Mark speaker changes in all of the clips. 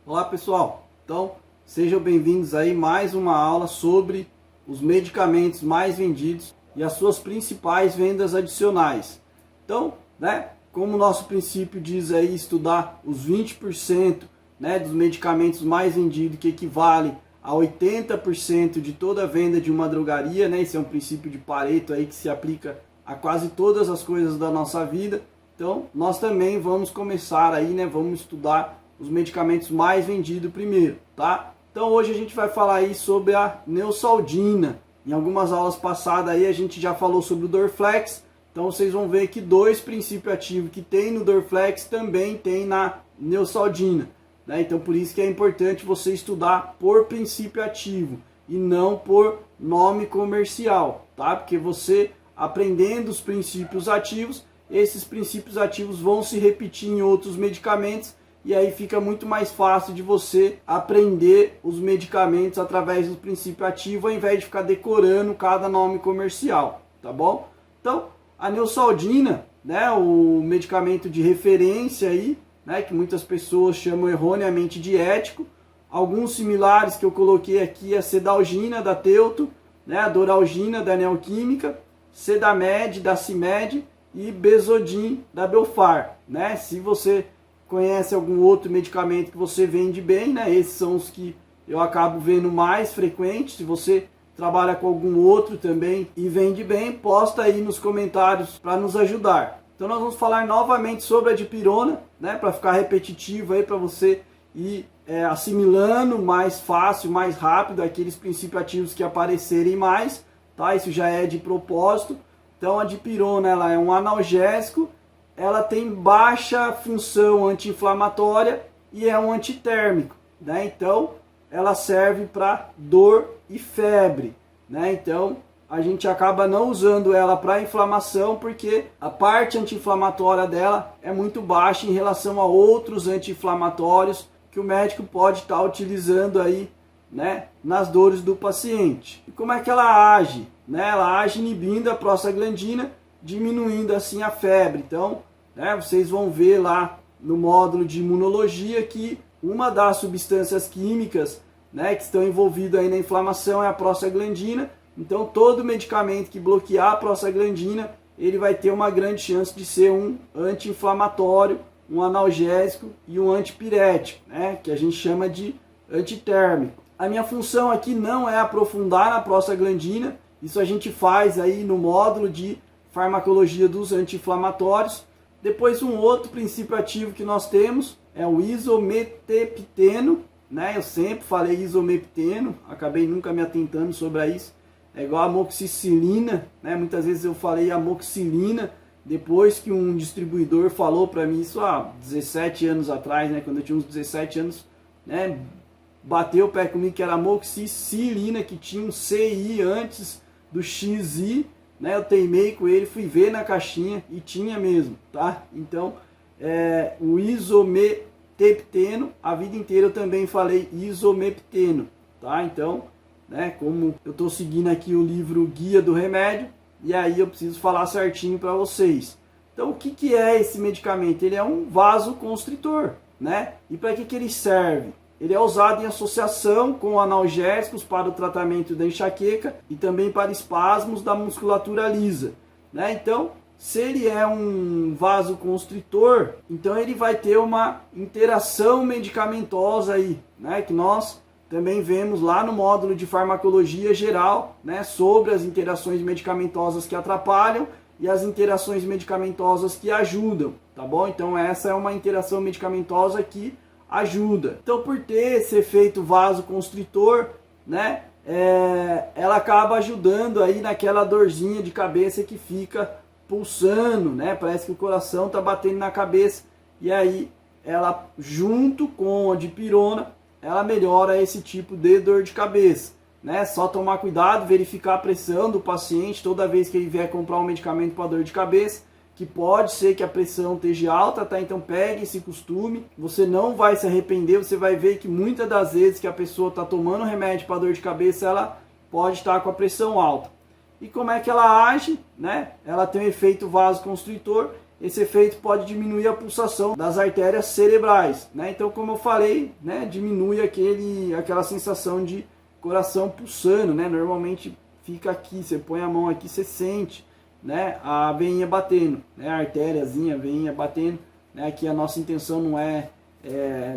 Speaker 1: Olá pessoal, então sejam bem-vindos aí mais uma aula sobre os medicamentos mais vendidos e as suas principais vendas adicionais. Então, como o nosso princípio diz aí estudar os 20%, dos medicamentos mais vendidos, que equivale a 80% de toda a venda de uma drogaria, esse é um princípio de Pareto aí que se aplica a quase todas as coisas da nossa vida. Então, nós também vamos começar aí, vamos estudar os medicamentos mais vendidos primeiro, tá? Então hoje a gente vai falar aí sobre a Neosaldina. Em algumas aulas passadas aí a gente já falou sobre o Dorflex. Então vocês vão ver que dois princípios ativos que tem no Dorflex também tem na Neosaldina, Então por isso que é importante você estudar por princípio ativo e não por nome comercial, tá? Porque você aprendendo os princípios ativos, esses princípios ativos vão se repetir em outros medicamentos. E aí fica muito mais fácil de você aprender os medicamentos através do princípio ativo, ao invés de ficar decorando cada nome comercial, tá bom? Então, a Neosaldina, o medicamento de referência aí, que muitas pessoas chamam erroneamente de ético. Alguns similares que eu coloquei aqui é a Cedalgina da Teuto, a Doralgina da Neoquímica, Sedamed da Cimed e Bezodin da Belfar, Se você conhece algum outro medicamento que você vende bem, esses são os que eu acabo vendo mais frequente. Se você trabalha com algum outro também e vende bem, posta aí nos comentários para nos ajudar. Então nós vamos falar novamente sobre a dipirona, para ficar repetitivo aí, para você ir assimilando mais fácil, mais rápido aqueles princípios ativos que aparecerem mais, tá? Isso já é de propósito. Então a dipirona, ela é um analgésico, ela tem baixa função anti-inflamatória e é um antitérmico, Então, ela serve para dor e febre, Então, a gente acaba não usando ela para inflamação porque a parte anti-inflamatória dela é muito baixa em relação a outros anti-inflamatórios que o médico pode estar utilizando aí, nas dores do paciente. E como é que ela age? Ela age inibindo a prostaglandina, diminuindo assim a febre. Então, vocês vão ver lá no módulo de imunologia que uma das substâncias químicas, que estão envolvidas aí na inflamação é a prostaglandina. Então, todo medicamento que bloquear a prostaglandina, ele vai ter uma grande chance de ser um anti-inflamatório, um analgésico e um antipirético, que a gente chama de antitérmico. A minha função aqui não é aprofundar na prostaglandina, isso a gente faz aí no módulo de farmacologia dos anti-inflamatórios. Depois um outro princípio ativo que nós temos é o isometepteno, Eu sempre falei isomepteno, acabei nunca me atentando sobre isso. É igual a amoxicilina, Muitas vezes eu falei amoxicilina, depois que um distribuidor falou para mim isso há 17 anos atrás, quando eu tinha uns 17 anos, bateu o pé comigo que era amoxicilina, que tinha um CI antes do XI, eu teimei com ele, fui ver na caixinha e tinha mesmo, tá? Então, o isometepteno, a vida inteira eu também falei isomepteno, tá? Então, como eu estou seguindo aqui o livro Guia do Remédio, e aí eu preciso falar certinho para vocês. Então, o que é esse medicamento? Ele é um vasoconstritor, E para que ele serve? Ele é usado em associação com analgésicos para o tratamento da enxaqueca e também para espasmos da musculatura lisa, Então, se ele é um vasoconstritor, então ele vai ter uma interação medicamentosa aí, que nós também vemos lá no módulo de farmacologia geral, sobre as interações medicamentosas que atrapalham e as interações medicamentosas que ajudam, tá bom? Então essa é uma interação medicamentosa que ajuda. Então, por ter esse efeito vasoconstritor, ela acaba ajudando aí naquela dorzinha de cabeça que fica pulsando, Parece que o coração está batendo na cabeça. E aí, ela, junto com a dipirona, ela melhora esse tipo de dor de cabeça, Só tomar cuidado, verificar a pressão do paciente toda vez que ele vier comprar um medicamento para dor de cabeça, que pode ser que a pressão esteja alta, tá? Então pegue esse costume, você não vai se arrepender, você vai ver que muitas das vezes que a pessoa está tomando remédio para dor de cabeça, ela pode estar com a pressão alta. E como é que ela age? Ela tem um efeito vasoconstritor, esse efeito pode diminuir a pulsação das artérias cerebrais, né? Então, como eu falei, né, diminui aquela sensação de coração pulsando, né? Normalmente fica aqui, você põe a mão aqui, você sente, né, a veinha batendo, né, a artériazinha, a veinha batendo, né? Aqui a nossa intenção não é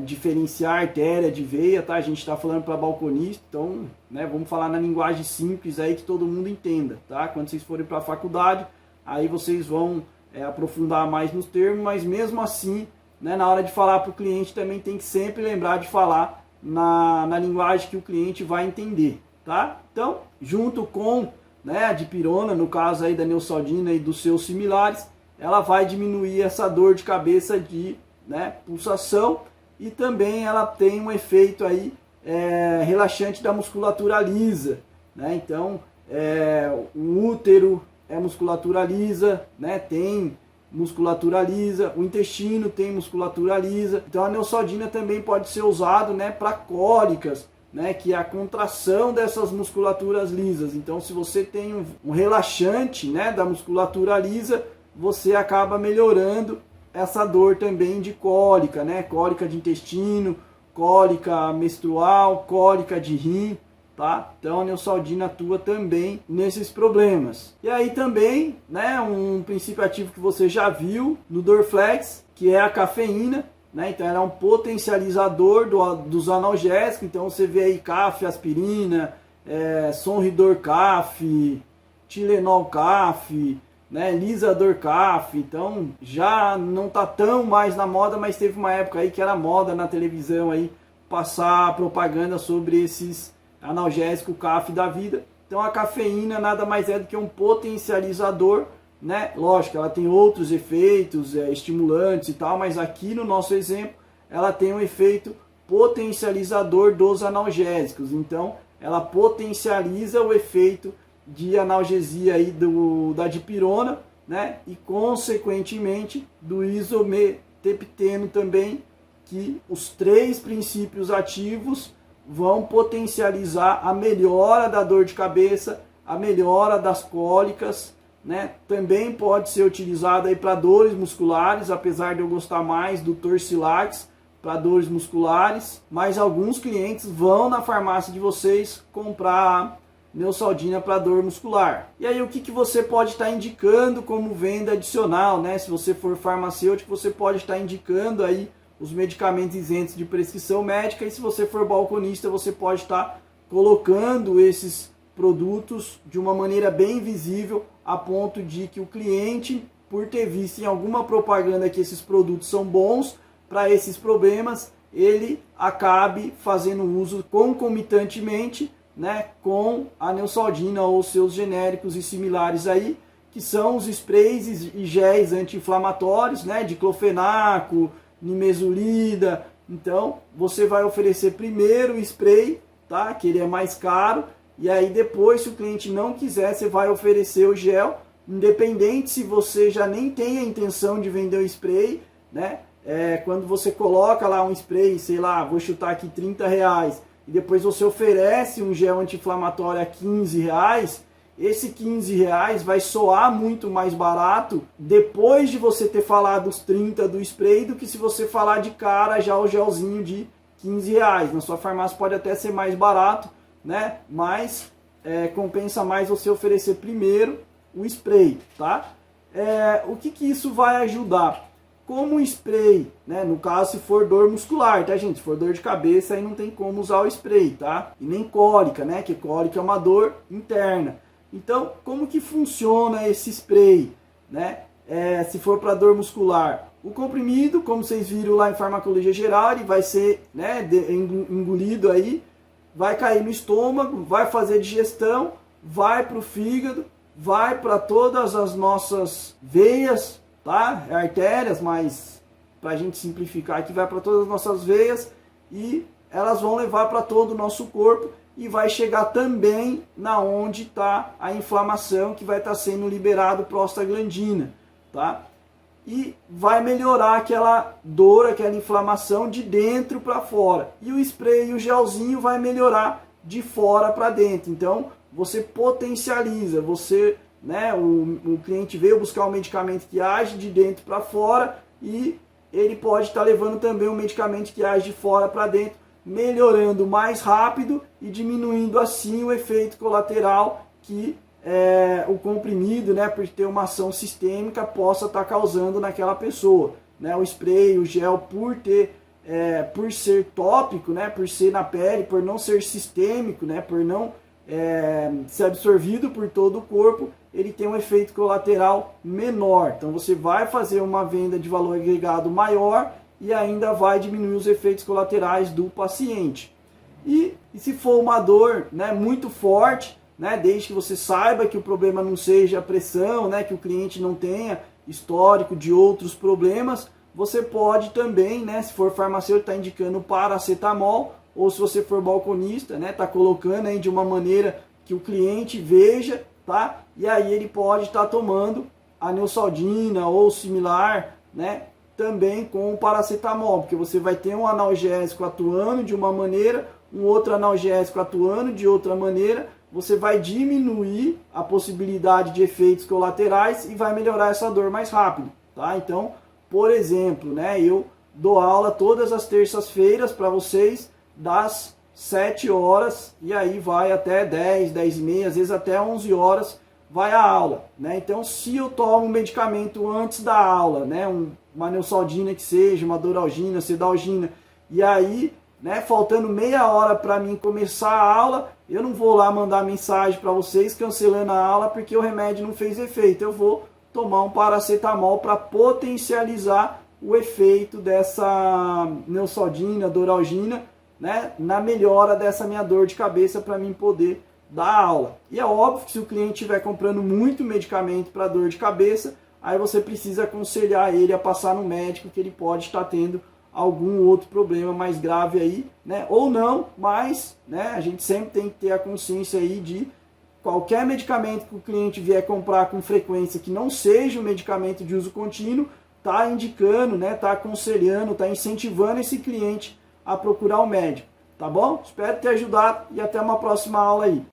Speaker 1: diferenciar artéria de veia, tá? A gente está falando para balconista, então, né, vamos falar na linguagem simples aí que todo mundo entenda, tá? Quando vocês forem para a faculdade, aí vocês vão aprofundar mais nos termos, mas mesmo assim, né, na hora de falar para o cliente também tem que sempre lembrar de falar na linguagem que o cliente vai entender, tá? Então, junto com, né, a dipirona, no caso aí da Neosaldina e dos seus similares, ela vai diminuir essa dor de cabeça de, né, pulsação, e também ela tem um efeito aí relaxante da musculatura lisa, né? Então o útero é musculatura lisa, né? Tem musculatura lisa, o intestino tem musculatura lisa, então a Neosaldina também pode ser usado, né, para cólicas, né, que é a contração dessas musculaturas lisas. Então, se você tem um relaxante, né, da musculatura lisa, você acaba melhorando essa dor também de cólica, né? Cólica de intestino, cólica menstrual, cólica de rim, tá? Então a Neosaldina atua também nesses problemas. E aí também, né, um princípio ativo que você já viu no Dorflex, que é a cafeína, né? Então ela é um potencializador dos analgésicos. Então você vê aí CAF, aspirina, Sonridor CAF, Tilenol CAF, né, Lisador CAF. Então já não tá tão mais na moda, mas teve uma época aí que era moda na televisão aí passar propaganda sobre esses analgésicos CAF da vida. Então a cafeína nada mais é do que um potencializador, né? Lógico, ela tem outros efeitos estimulantes e tal, mas aqui no nosso exemplo ela tem um efeito potencializador dos analgésicos. Então ela potencializa o efeito de analgesia aí da dipirona, né? E consequentemente do isometepteno também, que os três princípios ativos vão potencializar a melhora da dor de cabeça, a melhora das cólicas, né? Também pode ser utilizado aí para dores musculares, apesar de eu gostar mais do Torcilax para dores musculares, mas alguns clientes vão na farmácia de vocês comprar Neosaldina para dor muscular. E aí o que você pode estar indicando como venda adicional, né? Se você for farmacêutico, você pode estar indicando aí os medicamentos isentos de prescrição médica, e se você for balconista, você pode estar colocando esses produtos de uma maneira bem visível, a ponto de que o cliente, por ter visto em alguma propaganda que esses produtos são bons para esses problemas, ele acabe fazendo uso concomitantemente, né, com a Neosaldina ou seus genéricos e similares aí, que são os sprays e géis anti-inflamatórios, né, diclofenaco, nimesulida. Então você vai oferecer primeiro o spray, tá, que ele é mais caro, e aí depois, se o cliente não quiser, você vai oferecer o gel, independente se você já nem tem a intenção de vender o spray, né? Quando você coloca lá um spray, sei lá, vou chutar aqui R$30, e depois você oferece um gel anti-inflamatório a R$15, esse R$15 vai soar muito mais barato depois de você ter falado os 30 do spray do que se você falar de cara já o gelzinho de R$15. Na sua farmácia pode até ser mais barato, né? Mas compensa mais você oferecer primeiro o spray, tá? O que isso vai ajudar? Como o spray, né? No caso, se for dor muscular, tá, gente? Se for dor de cabeça, aí não tem como usar o spray, tá? E nem cólica, né? Que cólica é uma dor interna. Então, como que funciona esse spray, né? Se for para dor muscular, o comprimido, como vocês viram lá em farmacologia geral, ele vai ser, né, engolido aí, vai cair no estômago, vai fazer digestão, vai para o fígado, vai para todas as nossas veias, tá? Artérias, mas para a gente simplificar aqui, vai para todas as nossas veias e elas vão levar para todo o nosso corpo e vai chegar também na onde está a inflamação, que vai estar sendo liberado prostaglandina, tá? E vai melhorar aquela dor, aquela inflamação de dentro para fora. E o spray e o gelzinho vai melhorar de fora para dentro. Então você potencializa, você, né? O cliente veio buscar um medicamento que age de dentro para fora e ele pode estar levando também um medicamento que age de fora para dentro, melhorando mais rápido e diminuindo assim o efeito colateral que o comprimido, né, por ter uma ação sistêmica, possa estar causando naquela pessoa, né? O spray, o gel, por ser tópico, né, por ser na pele, por não ser sistêmico, né, por não ser absorvido por todo o corpo, ele tem um efeito colateral menor. Então você vai fazer uma venda de valor agregado maior e ainda vai diminuir os efeitos colaterais do paciente. E se for uma dor, né, muito forte, né, desde que você saiba que o problema não seja a pressão, né, que o cliente não tenha histórico de outros problemas, você pode também, né, se for farmacêutico, está indicando paracetamol, ou se você for balconista, né, está colocando aí de uma maneira que o cliente veja, tá? E aí ele pode estar tomando a Neosaldina ou similar, né, também com o paracetamol, porque você vai ter um analgésico atuando de uma maneira, um outro analgésico atuando de outra maneira, você vai diminuir a possibilidade de efeitos colaterais e vai melhorar essa dor mais rápido, tá? Então, por exemplo, né, eu dou aula todas as terças-feiras para vocês, das 7 horas, e aí vai até 10, 10 e meia, às vezes até 11 horas vai a aula, né? Então, se eu tomo um medicamento antes da aula, né, uma Neosaldina que seja, uma Doralgina, Cedalgina, e aí, né, faltando meia hora para mim começar a aula, eu não vou lá mandar mensagem para vocês cancelando a aula porque o remédio não fez efeito. Eu vou tomar um paracetamol para potencializar o efeito dessa Neosaldina, Doralgina, né, na melhora dessa minha dor de cabeça para mim poder dar aula. E é óbvio que se o cliente estiver comprando muito medicamento para dor de cabeça, aí você precisa aconselhar ele a passar no médico, que ele pode estar tendo algum outro problema mais grave aí, né, ou não, mas, né, a gente sempre tem que ter a consciência aí de qualquer medicamento que o cliente vier comprar com frequência que não seja um medicamento de uso contínuo, tá indicando, né, tá aconselhando, tá incentivando esse cliente a procurar um médico, tá bom? Espero ter ajudado e até uma próxima aula aí.